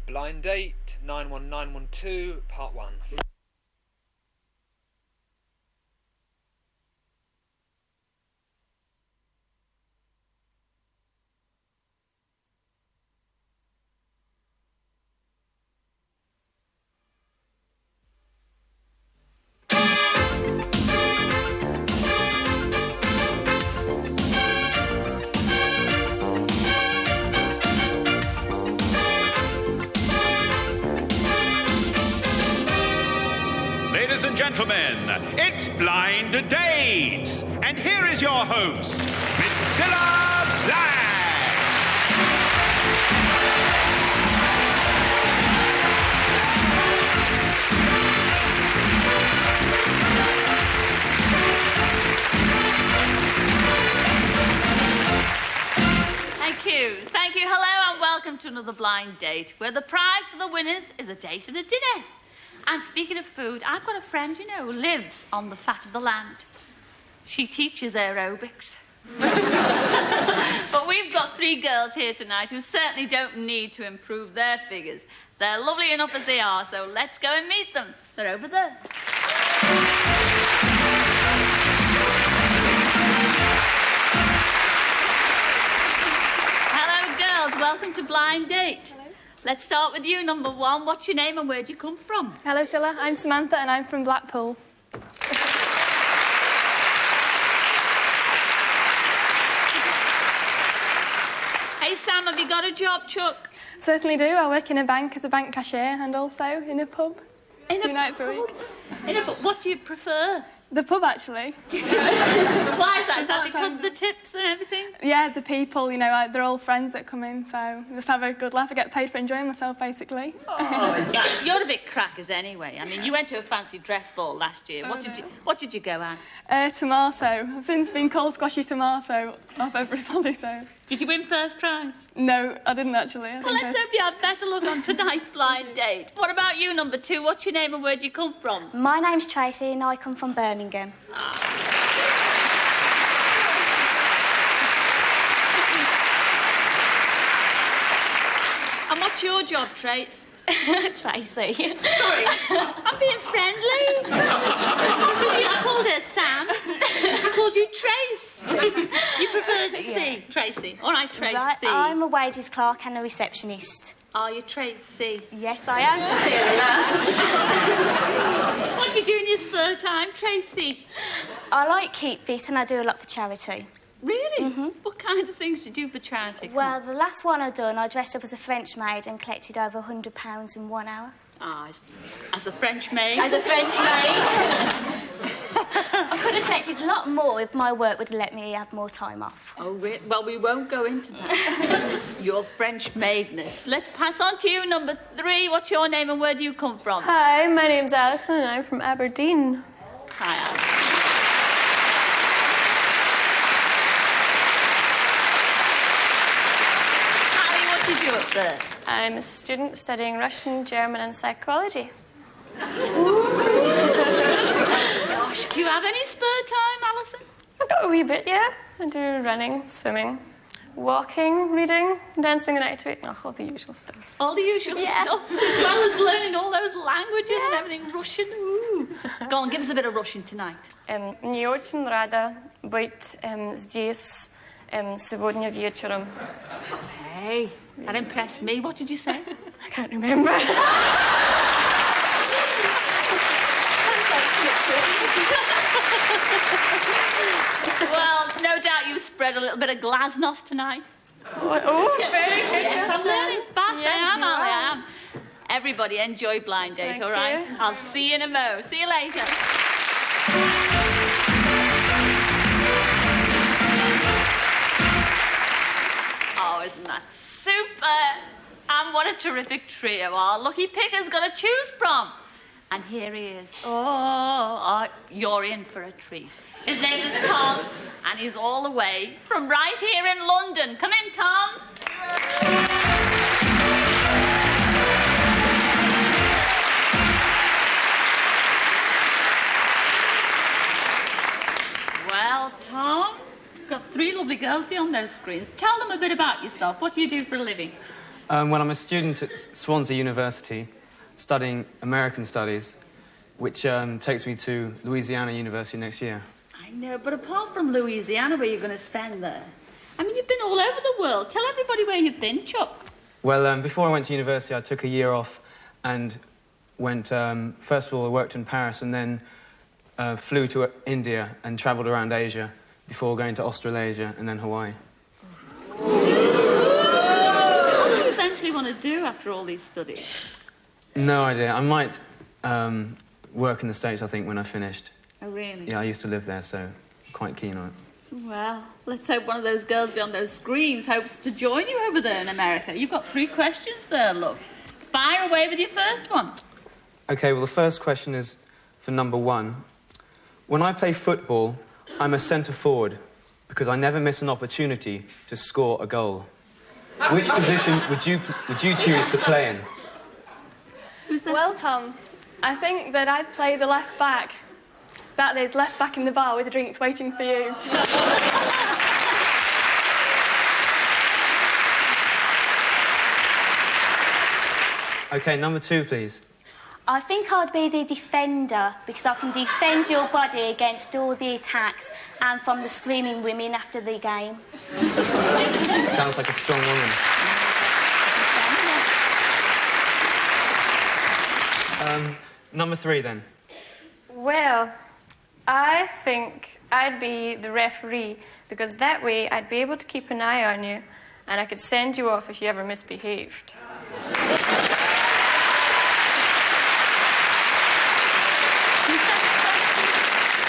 Blind Date 91912 Part 1. Ladies and gentlemen, it's Blind Date! And here is your host, Priscilla Black! Thank you. Hello and welcome to another Blind Date, where the prize for the winners is a date and a dinner. And speaking of food, I've got a friend, who lives on the fat of the land. She teaches aerobics. But we've got 3 girls here tonight who certainly don't need to improve their figures. They're lovely enough as they are, so let's go and meet them. They're over there. Welcome to Blind Date. Hello. Let's start with you, number 1. What's your name and where do you come from? Hello, Scylla. I'm Samantha and I'm from Blackpool. Hey, Sam, have you got a job, Chuck? Certainly do. I work in a bank as a bank cashier and also in a pub. In a 2 nights a week. In a pub. What do you prefer? The pub, actually. Why is that? Is that because of the tips and everything? Yeah, the people, they're all friends that come in, so just have a good laugh. I get paid for enjoying myself, basically. Oh, you're a bit crackers anyway. I mean, you went to a fancy dress ball last year. What did you go as? Tomato. I've since been called Squashy Tomato off everybody, so... Did you win first prize? No, I didn't actually. Well, let's hope you have better luck on tonight's Blind Date. What about you, number 2? What's your name and where do you come from? My name's Tracy and I come from Birmingham. And what's your job, Trace? Tracy. Sorry, I'm being friendly. I called her Sam. I called you Trace. You prefer C, Tracy. All right, Tracy. Right, I'm a wages clerk and a receptionist. Are you Tracy? Yes, I am. What do you do in your spare time, Tracy? I like Keep Fit and I do a lot for charity. Really? Mm-hmm. What kind of things do you do for charity? Well, the last one I done, I dressed up as a French maid and collected over £100 in 1 hour. As a French maid? As a French maid. I could have collected a lot more if my work would have let me have more time off. Oh, really? Well, we won't go into that. Your French maidness. Let's pass on to you, number 3. What's your name and where do you come from? Hi, my name's Alison and I'm from Aberdeen. Hi, Alison. What do you do up there? I'm a student studying Russian, German and psychology. Gosh, do you have any spare time, Alison? I've got a wee bit, yeah. I do running, swimming, walking, reading, dancing the night to it. All the usual stuff. All the usual stuff, as well as learning all those languages and everything. Russian. Ooh. Go on, give us a bit of Russian tonight. Не очень рада быть здесь сегодня вечером. Hey, that impressed me. What did you say? I can't remember. Well, no doubt you spread a little bit of glasnost tonight. What? Oh, very good. Yes, I'm learning fast. Yes, I am. Everybody enjoy Blind Date, Thank all right? you. I'll see you in a mo. See you later. Oh, isn't that super? And what a terrific trio our lucky picker's got to choose from. And here he is. Oh, you're in for a treat. His name is Tom, and he's all the way from right here in London. Come in, Tom. Well, Tom, you've got 3 lovely girls beyond those screens. Tell them a bit about yourself. What do you do for a living? Well, I'm a student at Swansea University, studying American Studies, which takes me to Louisiana University next year. I know, but apart from Louisiana, where you're going to spend there? I mean, you've been all over the world. Tell everybody where you've been, Chuck. Well, before I went to university, I took a year off and went... first of all, I worked in Paris and then flew to India and travelled around Asia before going to Australasia and then Hawaii. What do you eventually want to do after all these studies? No idea. I might work in the States, I think, when I finished. Oh, really? Yeah, I used to live there, so I'm quite keen on it. Well, let's hope one of those girls beyond those screens hopes to join you over there in America. You've got 3 questions there, love. Fire away with your first one. OK, well, the first question is for number 1. When I play football, I'm a centre-forward because I never miss an opportunity to score a goal. Which position would you choose to play in? Who's that? Well, Tom, I think that I'd play the left back. That is, left back in the bar with the drinks waiting for you. OK, number 2, please. I think I'd be the defender because I can defend your body against all the attacks and from the screaming women after the game. Sounds like a strong woman. Number 3, then. Well, I think I'd be the referee because that way I'd be able to keep an eye on you and I could send you off if you ever misbehaved.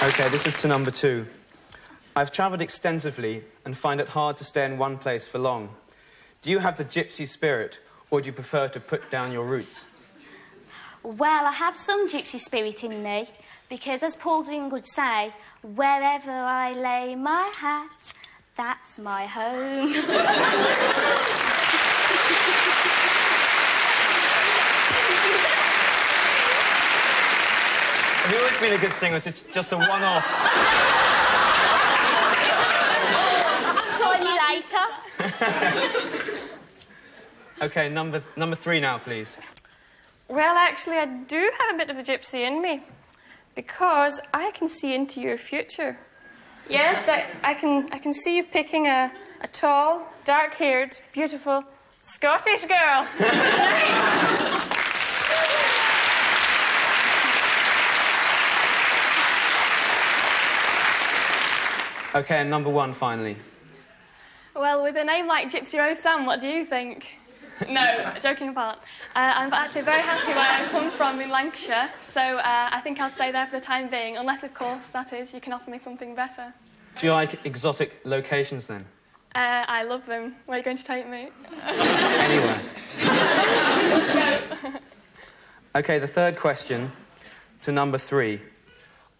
OK, this is to number 2. I've travelled extensively and find it hard to stay in one place for long. Do you have the gypsy spirit, or do you prefer to put down your roots? Well, I have some gypsy spirit in me because, as Paul Dean would say, wherever I lay my hat, that's my home. Have you always been a good singer? It's just a one-off. Try me later. OK, number 3 now, please. Well, actually, I do have a bit of the gypsy in me because I can see into your future. Yes, I can see you picking a tall, dark-haired, beautiful Scottish girl. OK, and number 1, finally. Well, with a name like Gypsy Rose Sam, what do you think? No, joking apart. I'm actually very happy where I come from in Lancashire, so I think I'll stay there for the time being, unless, of course, that is, you can offer me something better. Do you like exotic locations, then? I love them. Where are you going to take me? Anywhere. OK, the third question to number 3.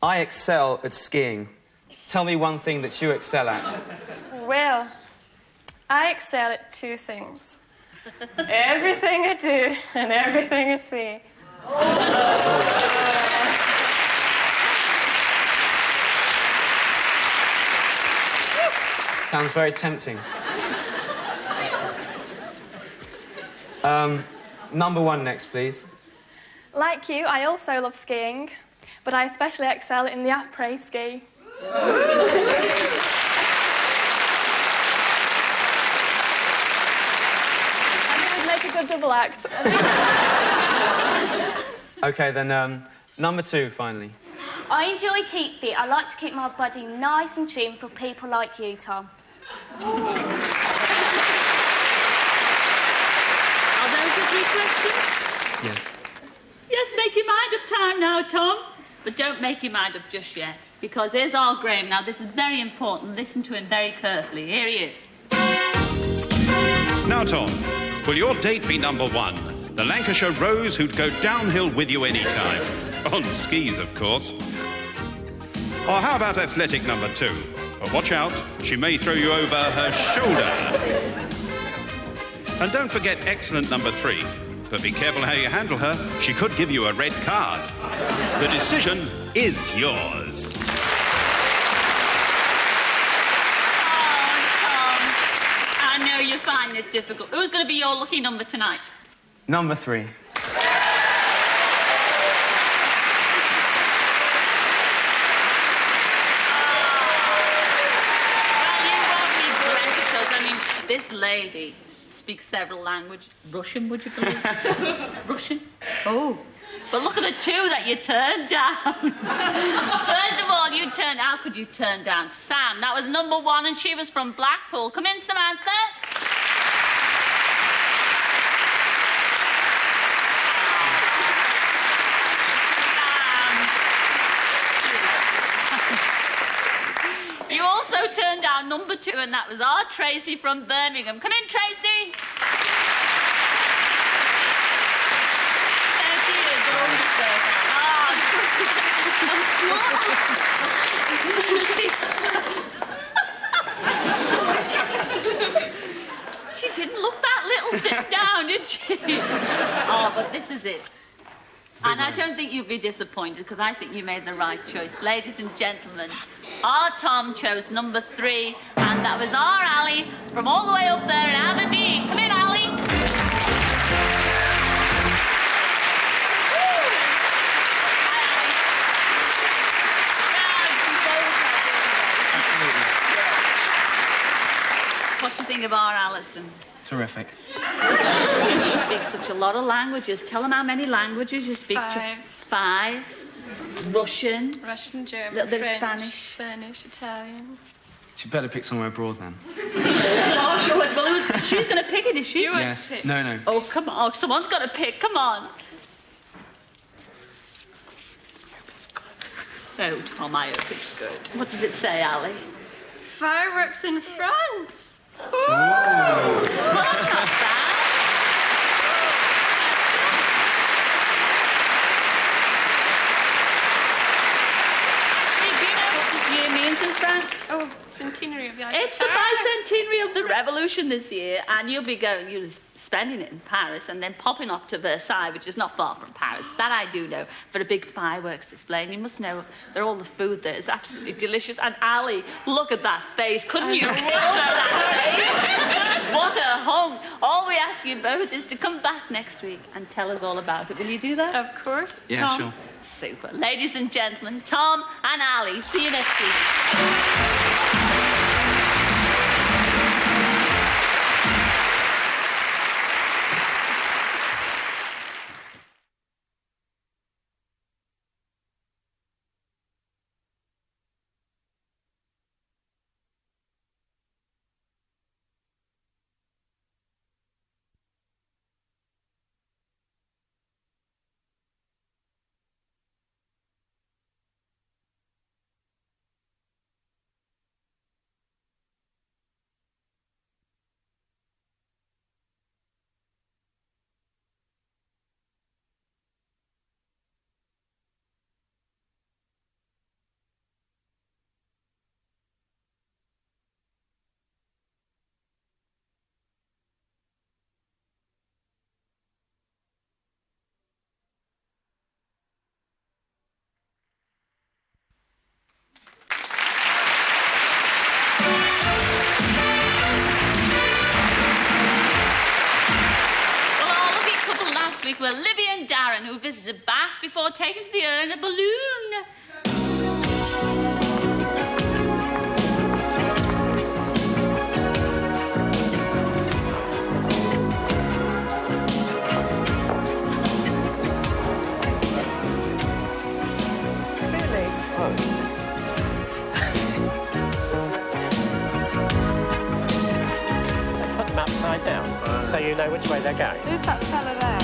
I excel at skiing. Tell me one thing that you excel at. Well, I excel at 2 things. Everything I do and everything I see. Sounds very tempting. Number 1 next, please. Like you, I also love skiing, but I especially excel in the après ski. I think it would make a good double act. OK, then number 2, finally. I enjoy Keep Fit. I like to keep my body nice and trim for people like you, Tom. Are those the 3 questions? Yes. Yes, make your mind up time now, Tom. But don't make your mind up just yet, because here's our Graham. Now, this is very important. Listen to him very carefully. Here he is. Now, Tom, will your date be number 1? The Lancashire Rose who'd go downhill with you any time. On skis, of course. Or how about athletic number 2? But watch out, she may throw you over her shoulder. And don't forget excellent number 3. But be careful how you handle her. She could give you a red card. The decision is yours. Oh, Tom, I know you find it difficult. Who's going to be your lucky number tonight? Number 3. Well, you won't regret it, because, I mean, this lady speaks several languages. Russian, would you believe? Russian? Oh. But look at the 2 that you turned down. First of all, how could you turn down Sam? That was number 1, and she was from Blackpool. Come in, Samantha. You also turned down number 2, and that was our Tracy from Birmingham. Come in, Tracy. There she is. She didn't look that little sit down, did she? Oh, but this is it. And I don't think you'll be disappointed, because I think you made the right choice. Ladies and gentlemen, our Tom chose number 3, and that was our Ali from all the way up there in Aberdeen. Come in, Ali. What do you think of our Alison? Terrific. She speaks such a lot of languages. Tell them how many languages you speak. 5. 5. Russian. Russian, German, Little bit of French, Spanish. Italian. She'd better pick somewhere abroad then. Oh, sure. Well, she's going to pick it, is she? Do you want Yes. to pick? No. Oh, come on. Oh, someone's got to pick. Come on. Oh, Tom, I hope it's good. What does it say, Ali? Fireworks in France. Well, that's not bad. Hey, do you know what this year means in France? Oh, centenary of the Eiffel It's the Tower. bicentenary of the revolution this year, and you'll be spending it in Paris and then popping off to Versailles, which is not far from Paris. That I do know, for a big fireworks display. And you must know that all the food there is absolutely delicious. And Ali, look at that face. Couldn't you picture that face? What a hunk. All we ask you both is to come back next week and tell us all about it. Will you do that? Of course. Yeah, Tom? sure. Super. Ladies and gentlemen, Tom and Ali. See you next week. Were Libby and Darren, who visited Bath before taking to the air in a balloon. Really? Oh. They put them upside down, so you know which way they're going. Who's that fella there?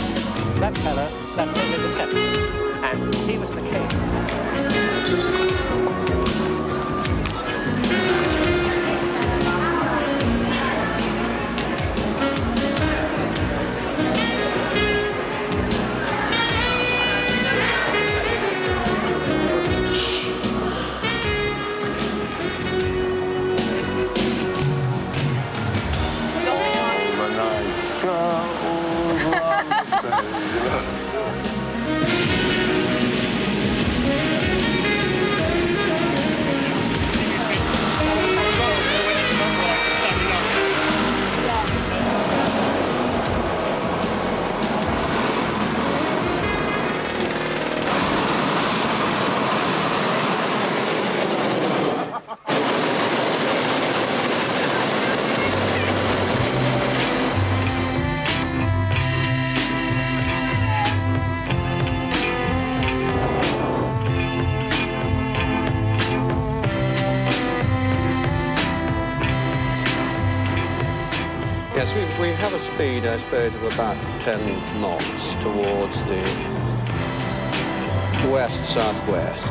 That fella, that's Henry VII, and he was the king. Yes, we have a speed, I suppose, of about 10 knots towards the west-southwest.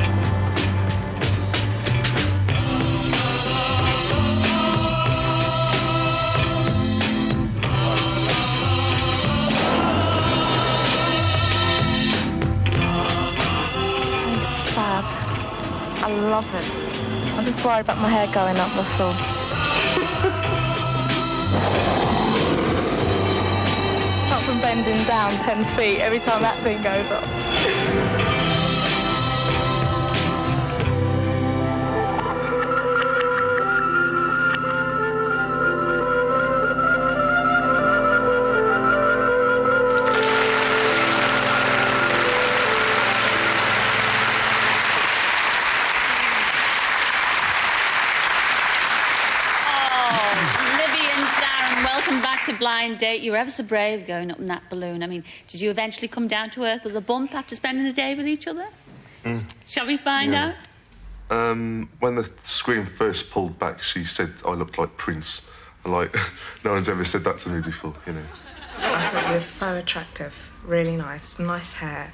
Fab. I love it. I'm just worried about my hair going up, that's all. Apart from bending down 10 feet every time that thing goes up. Blind date. You were ever so brave going up in that balloon. I mean, did you eventually come down to earth with a bump after spending a day with each other? Shall we find out? When the screen first pulled back, she said I looked like Prince. And, like, no one's ever said that to me before, you know. I thought he was so attractive, really nice hair,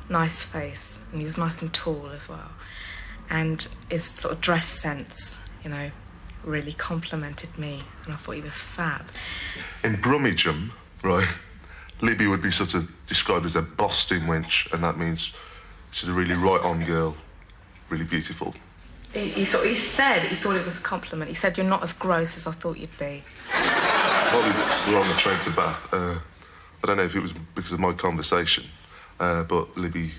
nice face, and he was nice and tall as well. And his sort of dress sense, you know, really complimented me, and I thought he was fab. In Brummagem, right, Libby would be sort of described as a Boston wench, and that means she's a really right-on girl, really beautiful. He said he thought it was a compliment. He said, "You're not as gross as I thought you'd be." While we were on the train to Bath, I don't know if it was because of my conversation, but Libby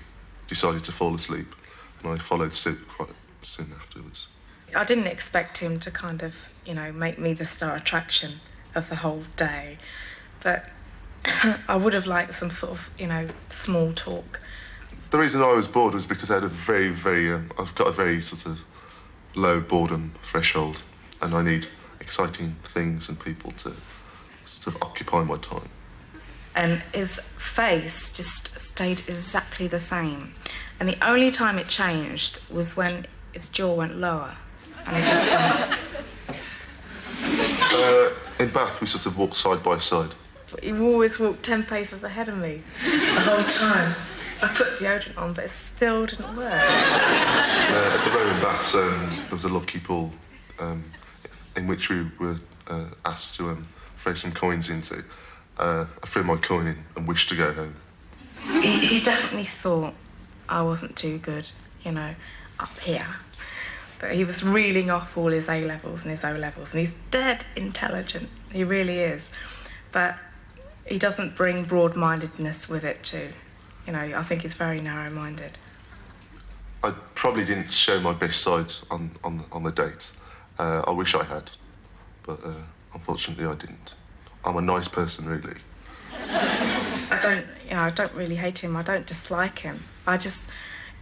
decided to fall asleep, and I followed suit quite soon afterwards. I didn't expect him to kind of, you know, make me the star attraction of the whole day, but I would have liked some sort of, you know, small talk. The reason I was bored was because I had a I've got a very sort of low boredom threshold, and I need exciting things and people to sort of occupy my time. And his face just stayed exactly the same, and the only time it changed was when his jaw went lower. And it just in Bath, we sort of walked side by side. He always walked 10 paces ahead of me the whole time. I put deodorant on, but it still didn't work. At the Roman Baths, there was a lucky pool in which we were asked to throw some coins into. I threw my coin in and wished to go home. He definitely thought I wasn't too good, you know, up here. But he was reeling off all his A-levels and his O-levels, and he's dead intelligent. He really is. But he doesn't bring broad-mindedness with it too. You know, I think he's very narrow-minded. I probably didn't show my best side on the date. I wish I had, but unfortunately I didn't. I'm a nice person, really. I don't really hate him. I don't dislike him. I just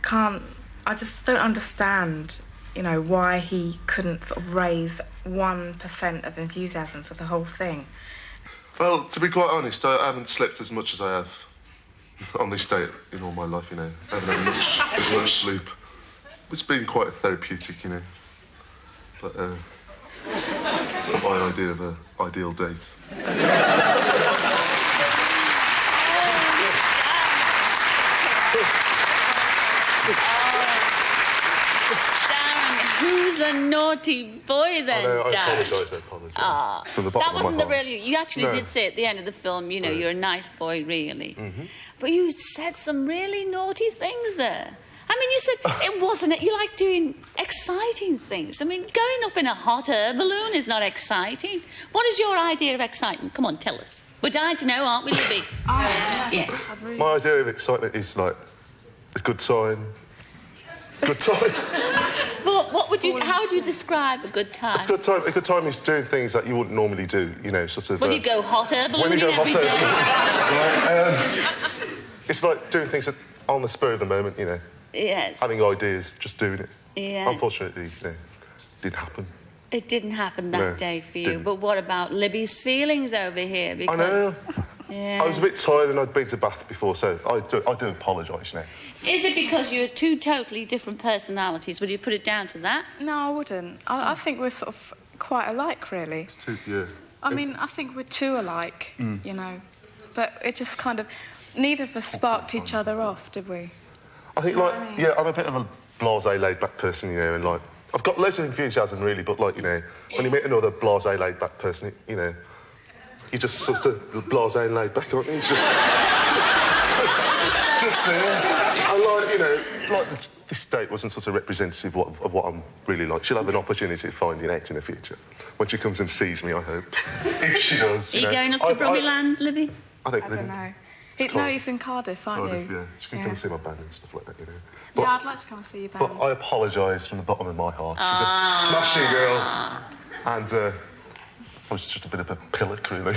don't understand, you know, why he couldn't sort of raise 1% of enthusiasm for the whole thing. Well, to be quite honest, I haven't slept as much as I have on this day in all my life, you know. I haven't had as much sleep. It's been quite therapeutic, you know. But not my idea of an ideal date. Who's a naughty boy then, I Darren? apologise. From the bottom That wasn't of the my heart. real you. You actually did say at the end of the film, you know, you're a nice boy, really. Mm-hmm. But you said some really naughty things there. I mean, you said it wasn't it. You like doing exciting things. I mean, going up in a hot air balloon is not exciting. What is your idea of excitement? Come on, tell us. We're dying to know, aren't we, Libby? Yes. My idea of excitement is like a good time. Good time. But how would you describe a good time? A good time is doing things that you wouldn't normally do, you know, sort of... When you go hot air ballooning when you go hot every air day. Right, it's like doing things on the spur of the moment, you know. Yes. Having ideas, just doing it. Yes. Unfortunately, you know, it didn't happen. It didn't happen that day for you. Didn't. But what about Libby's feelings over here? Because, I know. Yeah. I was a bit tired and I'd been to Bath before, so I do apologise, you know. Is it because you're two totally different personalities? Would you put it down to that? No, I wouldn't. I think we're sort of quite alike, really. It's too, yeah. I mean, I think we're too alike, you know. But it just kind of... Neither of us sparked each other off, did we? I think, like, yeah, I'm a bit of a blasé, laid-back person, you know, and, like, I've got loads of enthusiasm, really, but, like, you know, when you meet another blasé, laid-back person, you know, you're just sort of blasé and laid-back, aren't you? It's just... just there. I like, you know, like, this date wasn't sort of representative of what I'm really like. She'll have an opportunity of finding out in the future. When she comes and sees me, I hope. If she does, Are you going up to Bromleyland, Libby? I don't know. No, he's in Cardiff, aren't you? Yeah. She can come and see my band and stuff like that, you know. But, yeah, I'd like to come and see your band. But I apologise from the bottom of my heart. She's a smashing girl. And I was just a bit of a pillock, really.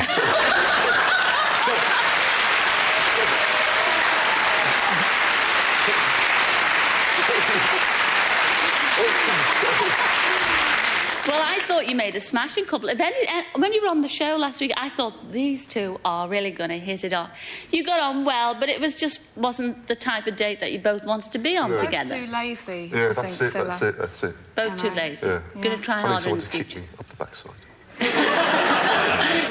Well, I thought you made a smashing couple. When you were on the show last week, I thought these two are really going to hit it off. You got on well, but it wasn't the type of date that you both wanted to be on together. Both too lazy. Yeah, that's it. Both too lazy. Yeah. Going to try harder in the future. Kick me up the backside.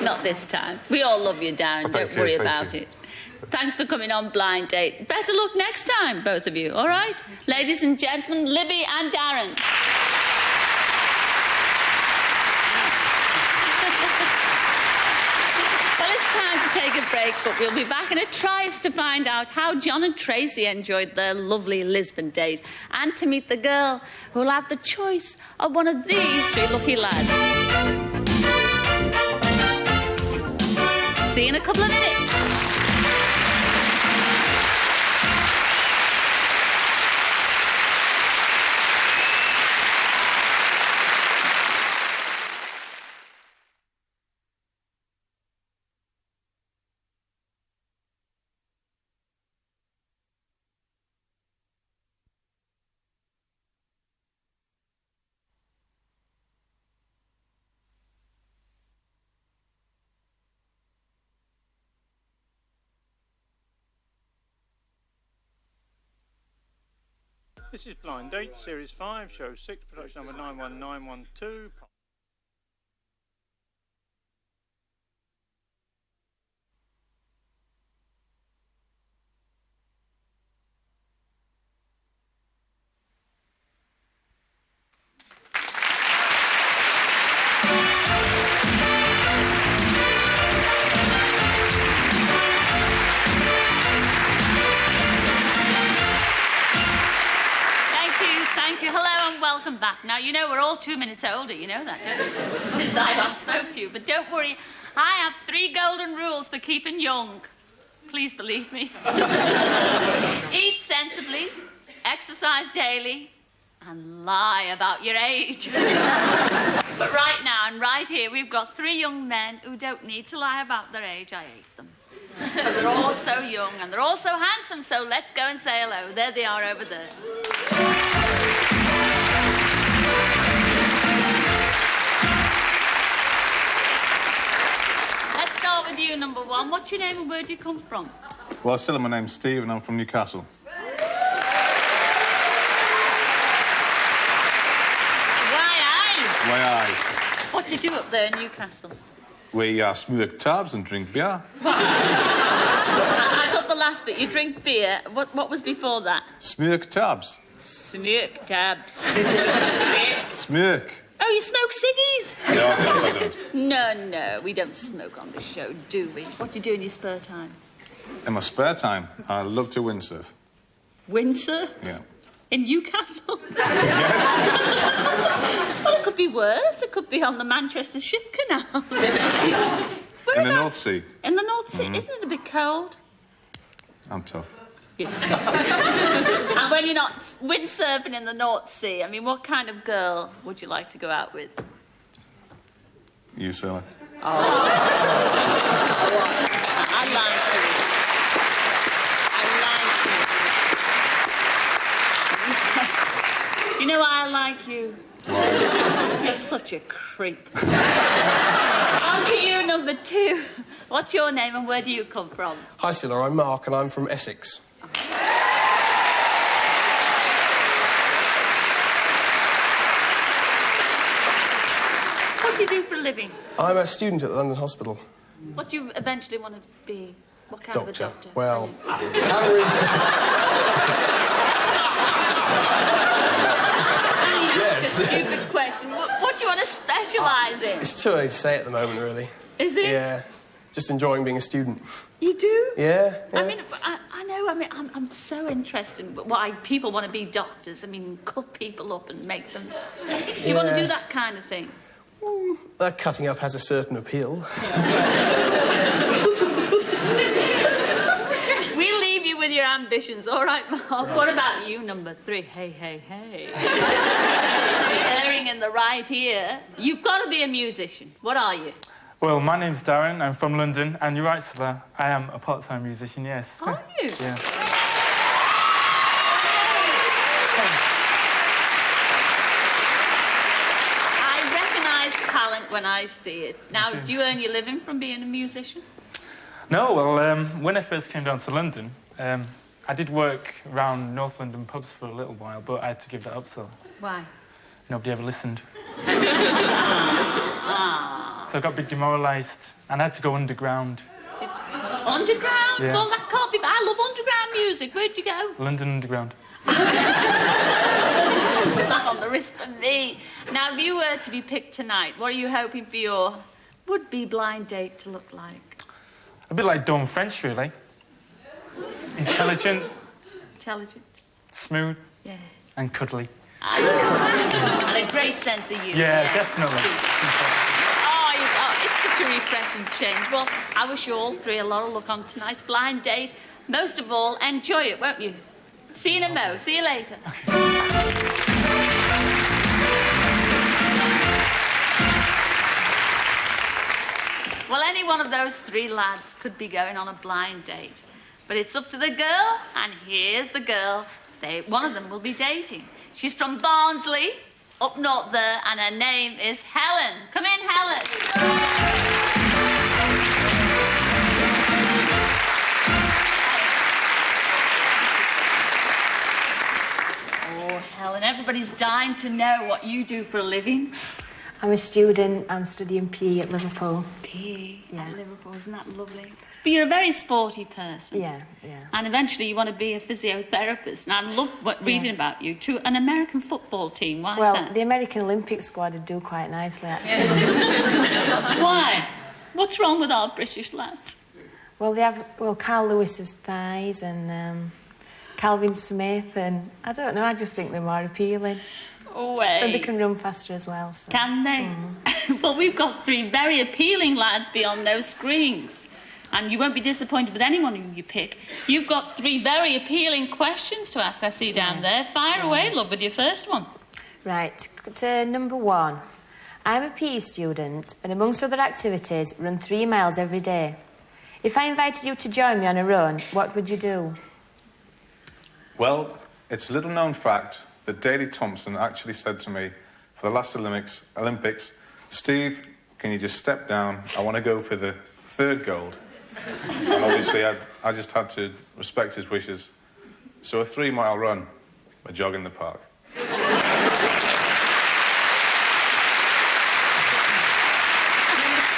Not this time. We all love you, Darren. Don't worry about it. Thanks for coming on Blind Date. Better luck next time, both of you, all right? Ladies and gentlemen, Libby and Darren. Well, it's time to take a break, but we'll be back in a trice to find out how John and Tracy enjoyed their lovely Lisbon date and to meet the girl who'll have the choice of one of these three lucky lads. See you in a couple of minutes. This is Blind Date, Series 5, Show 6, production number 91912. Welcome back. Now, you know we're all 2 minutes older, you know that, don't you? Since I last spoke to you. But don't worry, I have 3 golden rules for keeping young. Please believe me. Eat sensibly, exercise daily, and lie about your age. But right now and right here, we've got 3 young men who don't need to lie about their age. I hate them. But they're all so young and they're all so handsome, so let's go and say hello. There they are over there. Let's start with you, number 1. What's your name and where do you come from? Well, still, my name's Steve and I'm from Newcastle. Why? What do you do up there in Newcastle? We smoke tabs and drink beer. I got the last bit. You drink beer. What was before that? Smoke tabs. Smoke tabs. Smoke. Oh, you smoke ciggies? No, I don't. No, we don't smoke on the show, do we? What do you do in your spare time? In my spare time, I love to windsurf. Windsurf? Yeah. In Newcastle? Yes. Well, it could be worse. It could be on the Manchester Ship Canal. In the North Sea. In the North Sea? Isn't it a bit cold? I'm tough. And when you're not windsurfing in the North Sea, I mean, what kind of girl would you like to go out with? You, Sarah. Oh. I like you. Do you know why I like you? Why? You're such a creep. On to you, number 2. What's your name and where do you come from? Hi, Scylla. I'm Mark and I'm from Essex. What do you do for a a living? I'm a student at the London Hospital. What do you eventually want to be? What kind of a doctor? Well, Yes. A stupid question. What do you want to specialise in? it's too early to say at the moment, really. Is it? Yeah. Just enjoying being a student. You do? Yeah. I mean, I know. I mean, I'm so interested in why people want to be doctors. I mean, cut people up and make them. Do you want to do that kind of thing? That cutting up has a certain appeal. We'll leave you with your ambitions, all right, Mark? What about you, number 3? Hey. Erring in the right ear. You've got to be a musician. What are you? Well, my name's Darren. I'm from London, and you're right, Stella. I am a part-time musician. Yes. Are you? Yeah. Talent when I see it. Now, do you earn your living from being a musician? No, well, when I first came down to London, I did work around North London pubs for a little while, but I had to give that up, so... Why? Nobody ever listened. So I got a bit demoralised, and I had to go underground. Underground? Yeah. Well, that can't be... I love underground music. Where'd you go? London Underground. Not on the risk for me. Now, if you were to be picked tonight, what are you hoping for your would-be blind date to look like? A bit like Dawn French, really. Intelligent. Intelligent. Smooth. Yeah. And cuddly. And a great sense of humour. Yeah, definitely. It's such a refreshing change. Well, I wish you all three a lot of luck on tonight's blind date. Most of all, enjoy it, won't you? See you in a mo. See you later. Well, any one of those 3 lads could be going on a blind date. But it's up to the girl, and here's the girl one of them will be dating. She's from Barnsley, up north there, and her name is Helen. Come in, Helen. Oh, Helen, everybody's dying to know what you do for a living. I'm a student. I'm studying PE at Liverpool. PE at Liverpool, isn't that lovely? But you're a very sporty person. Yeah. And eventually you want to be a physiotherapist. And I love reading about you to an American football team. Why is that? Well, the American Olympic squad would do quite nicely, actually. Why? What's wrong with our British lads? Well, they have, Carl Lewis's thighs and Calvin Smith, and I don't know, I just think they're more appealing. And they can run faster as well. So. Can they? Well, we've got 3 very appealing lads beyond those screens. And you won't be disappointed with anyone who you pick. You've got 3 very appealing questions to ask, I see down there. Fire away, love, with your first one. Right, to number 1. I'm a PE student and amongst other activities run 3 miles every day. If I invited you to join me on a run, what would you do? Well, it's a little known fact that Daley Thompson actually said to me for the last Olympics, Steve, can you just step down? I want to go for the 3rd gold. And obviously I just had to respect his wishes. So a 3-mile run, a jog in the park. Number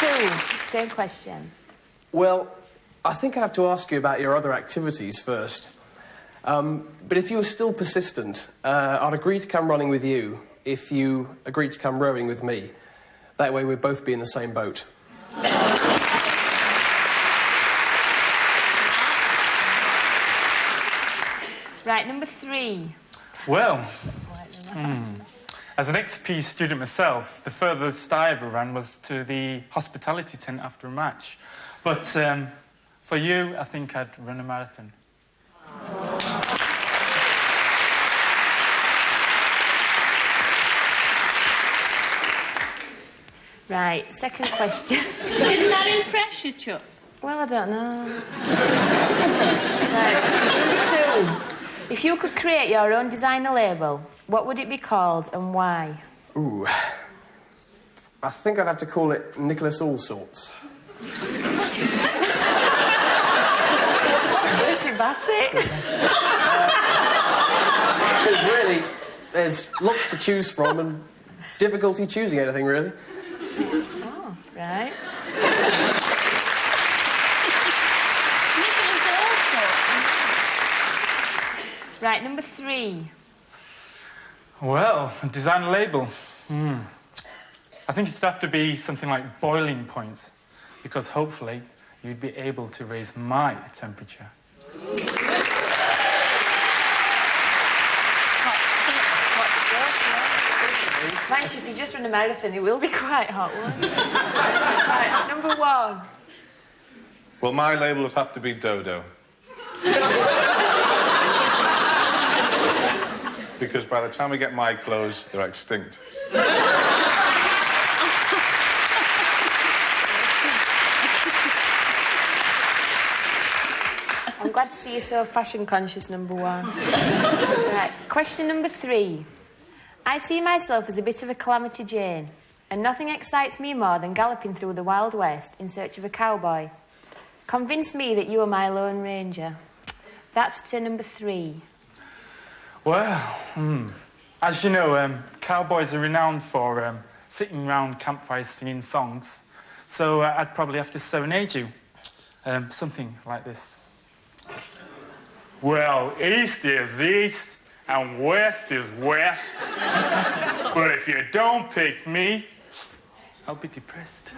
2, same question. Well, I think I have to ask you about your other activities first. But if you were still persistent, I'd agree to come running with you if you agreed to come rowing with me. That way we'd both be in the same boat. Right, number 3. Well, as an ex-PE student myself, the furthest I ever ran was to the hospitality tent after a match. But for you, I think I'd run a marathon. Right, second question. Didn't that impress you, Chuck? Well, I don't know. Right, number 2. If you could create your own designer label, what would it be called and why? Ooh. I think I'd have to call it Nicholas Allsorts. Bertie Bassett? Because really, there's lots to choose from and difficulty choosing anything, really. Oh. Right. Right, number 3. Well, design a label. I think it'd have to be something like boiling point, because hopefully you'd be able to raise my temperature. Mind you, if you just run a marathon, it will be quite hot, won't it? Right, number 1. Well, my label would have to be Dodo. Because by the time I get my clothes, they're extinct. I'm glad to see you so fashion conscious, number 1. Right, question number 3. I see myself as a bit of a Calamity Jane, and nothing excites me more than galloping through the Wild West in search of a cowboy. Convince me that you are my Lone Ranger. That's to number 3. Well, as you know, cowboys are renowned for sitting around campfires singing songs, so I'd probably have to serenade you. Something like this. Well, east is east, and west is west. But if you don't pick me, I'll be depressed.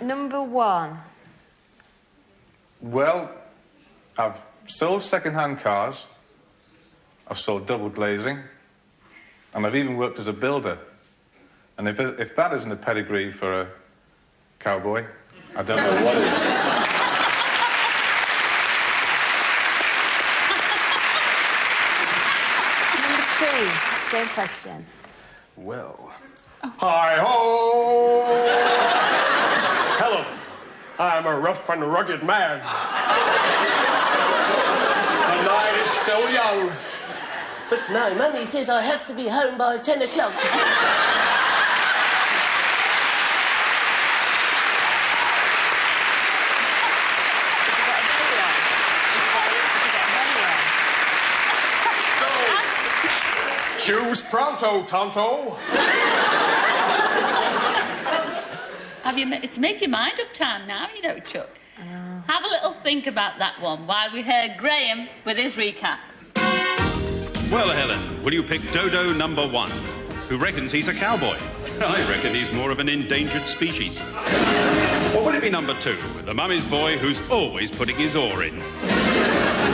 Number 1. Well, I've sold second-hand cars, I've sold double glazing, and I've even worked as a builder. And if that isn't a pedigree for a cowboy, I don't know what is. Number 2. Same question. Well, hi-ho! Hello, I'm a rough and rugged man. The night is still young. But no, Mummy says I have to be home by 10 o'clock. Choose pronto, Tonto. It's make your mind up time now, you know, Chuck. Have a little think about that one while we hear Graham with his recap. Well, Helen, will you pick Dodo number 1, who reckons he's a cowboy? I reckon he's more of an endangered species. Or will it be number 2, the mummy's boy who's always putting his oar in?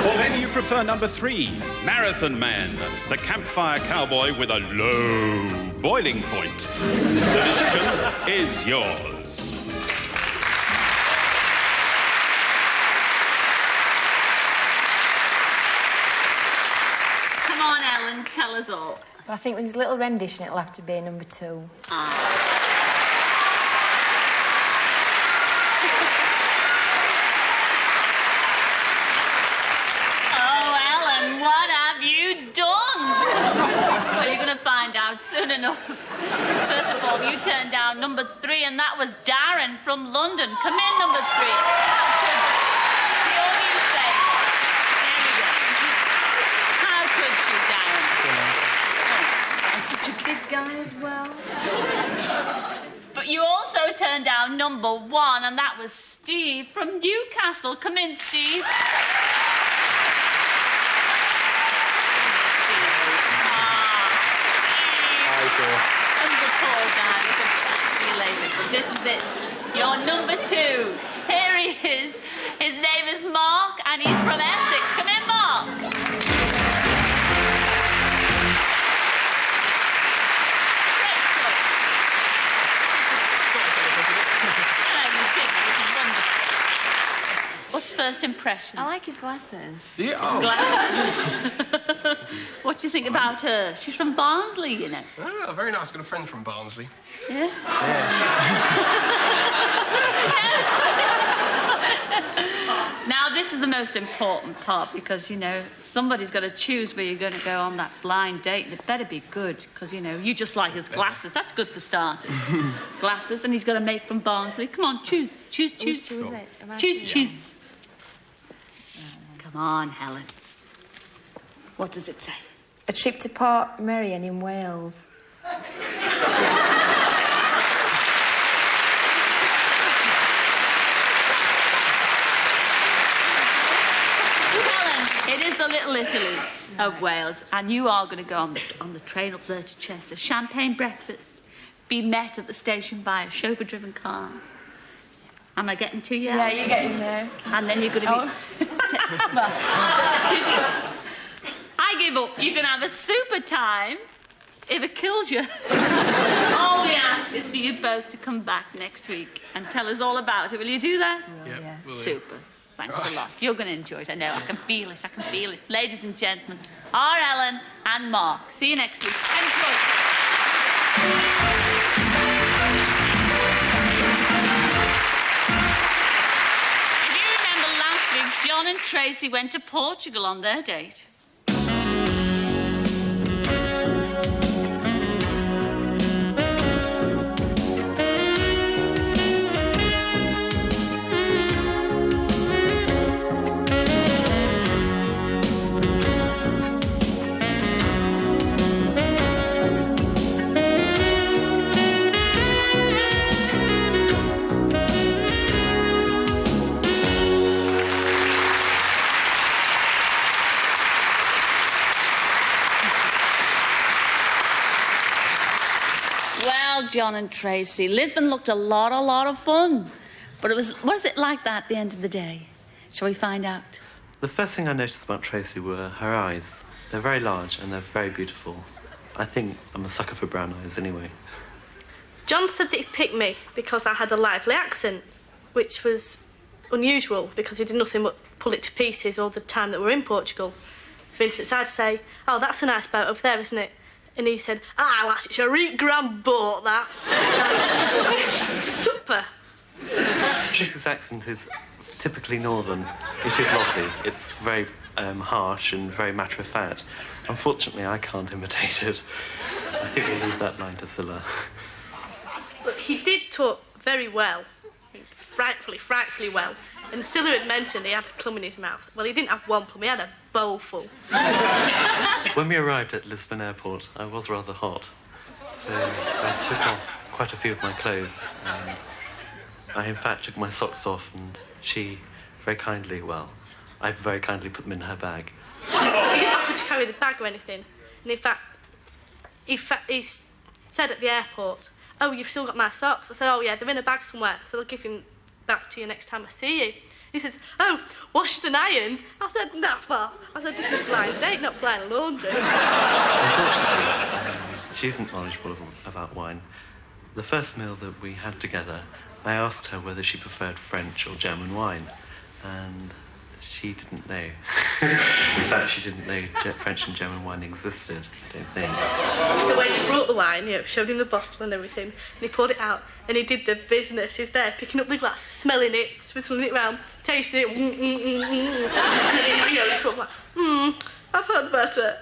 Or maybe you prefer number 3, Marathon Man, the campfire cowboy with a low boiling point. The decision is yours. Come on, Ellen, tell us all. But I think with his little rendition, it'll have to be number 2. Well, you're going to find out soon enough. First of all, you turned down number 3, and that was Darren from London. Come in, number 3. Your new favourite. There you go. How could you, Darren? I'm such a big guy as well. But you also turned down number 1, and that was Steve from Newcastle. Come in, Steve. This is it. You're number 2. Here he is. His name is Mark, and he's from Essex. Come in, Mark. What's first impression? I like his glasses. Yeah. His glasses. What do you think about her? She's from Barnsley, you know. Oh, very nice. Got a friend from Barnsley. Yeah? Yes. Now, this is the most important part because, you know, somebody's got to choose where you're going to go on that blind date. And it better be good because, you know, you just like his glasses. That's good for starters. Glasses, and he's got a mate from Barnsley. Come on, choose. Choose. Choose. Choose. Come Come on, Helen. What does it say? A trip to Port Merion in Wales. It is the Little Italy of Wales, and you are going to go on the train up there to Chester. Champagne breakfast. Be met at the station by a chauffeur-driven car. Am I getting to you? Yeah, you're getting there. And then you're going to be... I give up. You can have a super time if it kills you. All we ask is for you both to come back next week and tell us all about it. Will you do that? Yeah. Super. Thanks a lot. You're going to enjoy it. I know. I can feel it. I can feel it. Ladies and gentlemen, our Ellen and Mark. See you next week. Enjoy. If you remember last week, John and Tracy went to Portugal on their date. John and Tracy. Lisbon looked a lot of fun. But what was it like that at the end of the day? Shall we find out? The first thing I noticed about Tracy were her eyes. They're very large and they're very beautiful. I think I'm a sucker for brown eyes anyway. John said that he picked me because I had a lively accent, which was unusual because he did nothing but pull it to pieces all the time that we're in Portugal. For instance, I'd say, "Oh, that's a nice boat over there, isn't it?" And he said, "Ah, lass, it's a real grand boat, that." Super. Tracy's accent is typically northern. It is lovely. It's very harsh and very matter-of-fact. Unfortunately, I can't imitate it. I think we'll leave that line to Scylla. But he did talk very well. Frightfully well. And Scylla had mentioned he had a plum in his mouth. Well, he didn't have one plum, he had a bowl full. When we arrived at Lisbon Airport, I was rather hot. So I took off quite a few of my clothes. And I, in fact, took my socks off, and she I very kindly put them in her bag. He didn't offer to carry the bag or anything. And in fact, he said at the airport, "Oh, you've still got my socks?" I said, "Oh, yeah, they're in a bag somewhere." So I'll give him back to you next time I see you. He says, "Oh, washed and ironed?" I said, "Never." I said, "This is blind date, not blind laundry." Unfortunately, she isn't knowledgeable about wine. The first meal that we had together, I asked her whether she preferred French or German wine, and she didn't know. In fact, she didn't know French and German wine existed, I don't think. The waiter brought the wine, showed him the bottle and everything, and he poured it out, and he did the business. He's there, picking up the glass, smelling it, swizzling it round, tasting it, and sort of like, I've had better.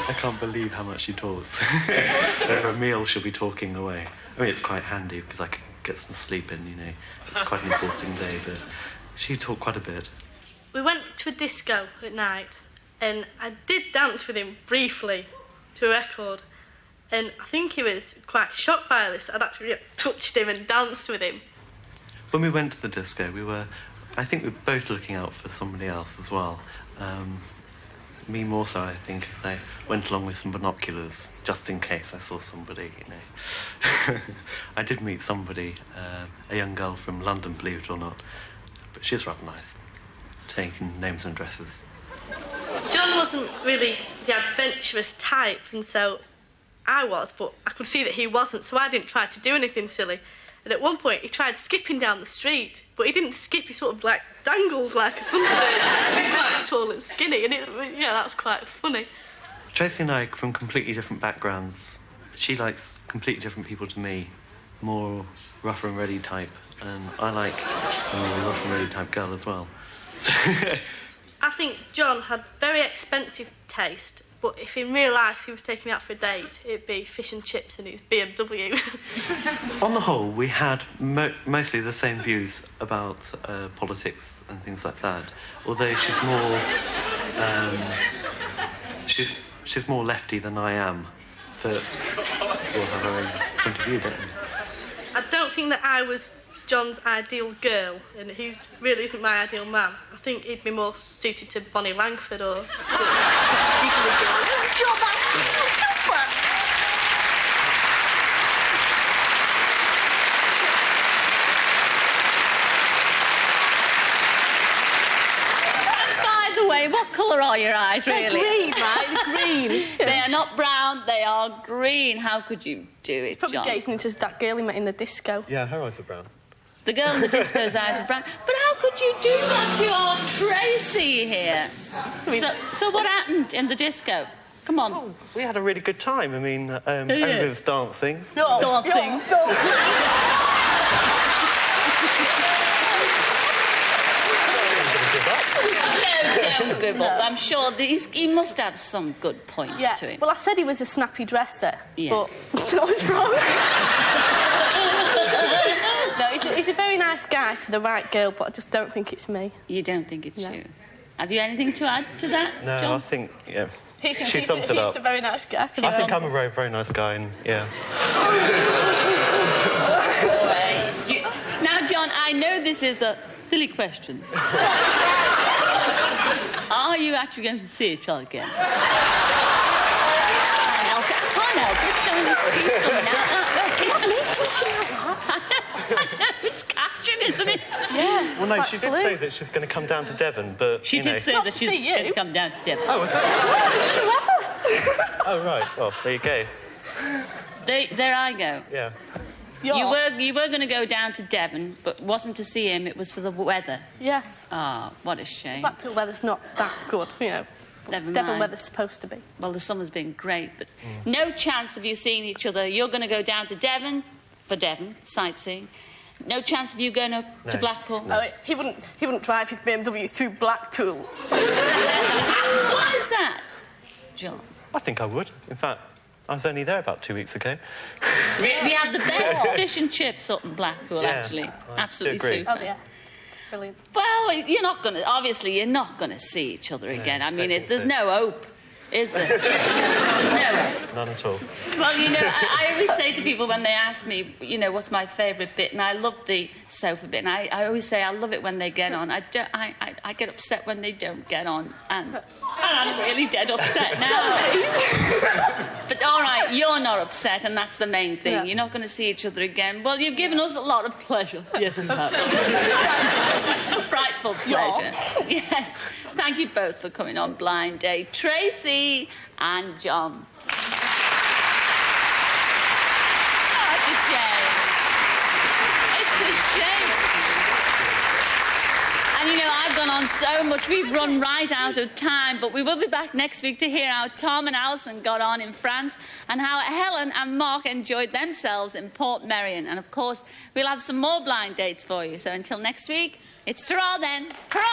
I can't believe how much she talks. Over a meal, she'll be talking away. I mean, it's quite handy because I could get some sleep in, It's quite an exhausting day, but she talked quite a bit. We went to a disco at night, and I did dance with him briefly to a record, and I think he was quite shocked by this. I'd actually touched him and danced with him. When we went to the disco, I think we were both looking out for somebody else as well. Me more so, I think, as I went along with some binoculars, just in case I saw somebody, I did meet somebody, a young girl from London, believe it or not, but she's rather nice, taking names and dresses. John wasn't really the adventurous type, and so I was, but I could see that he wasn't, so I didn't try to do anything silly. And at one point, he tried skipping down the street, but he didn't skip, he sort of, dangled like a thunderbird. He's quite tall and skinny, and that was quite funny. Tracy and I are from completely different backgrounds. She likes completely different people to me, more rough and ready type, and I like a more rough and ready type girl as well. I think John had very expensive taste, But if in real life he was taking me out for a date, it'd be fish and chips and his BMW. On the whole, we had mostly the same views about politics and things like that. Although she's more, she's more lefty than I am, but we'll have our own point of view, don't we? I don't think that I was John's ideal girl, and he really isn't my ideal man. I think he'd be more suited to Bonnie Langford or... John, that's super! By the way, what colour are your eyes, really? They're green, right? They're green. They are not brown, they are green. How could you do it, Probably John? gazing into that girl he met in the disco. Yeah, her eyes were brown. The girl in the disco's eyes were brown. But how could you do that? You're Tracy here. So what happened in the disco? Come on. Oh, we had a really good time. I mean, everybody was dancing. Dancing. Don't give up. I'm sure he must have some good points to him. Well, I said he was a snappy dresser, Yes. but I was wrong. No, he's a very nice guy for the right girl, but I just don't think it's me. You don't think it's you? Have you anything to add to that, No, John? I think, yeah. He thinks She sums it up. He's a very nice guy for the I think girl. I'm a very, very nice guy, and yeah. Now, John, I know this is a silly question. Are you actually going to see each other again? I can't help it, John. He's coming out. I know, it's catching, isn't it? Yeah. Well, no, she did say that she's going to come down to Devon, but, She did say that she's going to come down to Devon. Oh, was that? Oh, right. Well, there you go. There I go. Yeah. You were going to go down to Devon, but wasn't to see him, it was for the weather. Yes. Ah, what a shame. Blackpool weather's not that good, you know. Never Devon mind. weather's supposed to be. Well, the summer's been great, but no chance of you seeing each other. You're going to go down to Devon for Devon, sightseeing. No chance of you going up to Blackpool. No. Oh, he wouldn't drive his BMW through Blackpool. What is that, John? I think I would. In fact, I was only there about 2 weeks ago. We had the best fish and chips up in Blackpool, actually. Absolutely agree. super. Oh, yeah. Brilliant. Well, you're not going to see each other again. I mean, there's no hope, is there? There's no hope. None at all. Well, you know, I always say to people when they ask me, you know, what's my favourite bit, and I love the sofa bit, and I always say I love it when they get on. I get upset when they don't get on, and I'm really dead upset now. But all right, you're not upset, and that's the main thing. Yeah. You're not going to see each other again. Well, you've given us a lot of pleasure. Yes, you have. A frightful pleasure. Yes. Thank you both for coming on Blind Date. Tracy and John. Oh, it's a shame. It's a shame. And, you know, I've gone on so much. We've run right out of time, but we will be back next week to hear how Tom and Alison got on in France and how Helen and Mark enjoyed themselves in Port Merion. And, of course, we'll have some more blind dates for you. So until next week, it's ta-ra then. Ta-ra!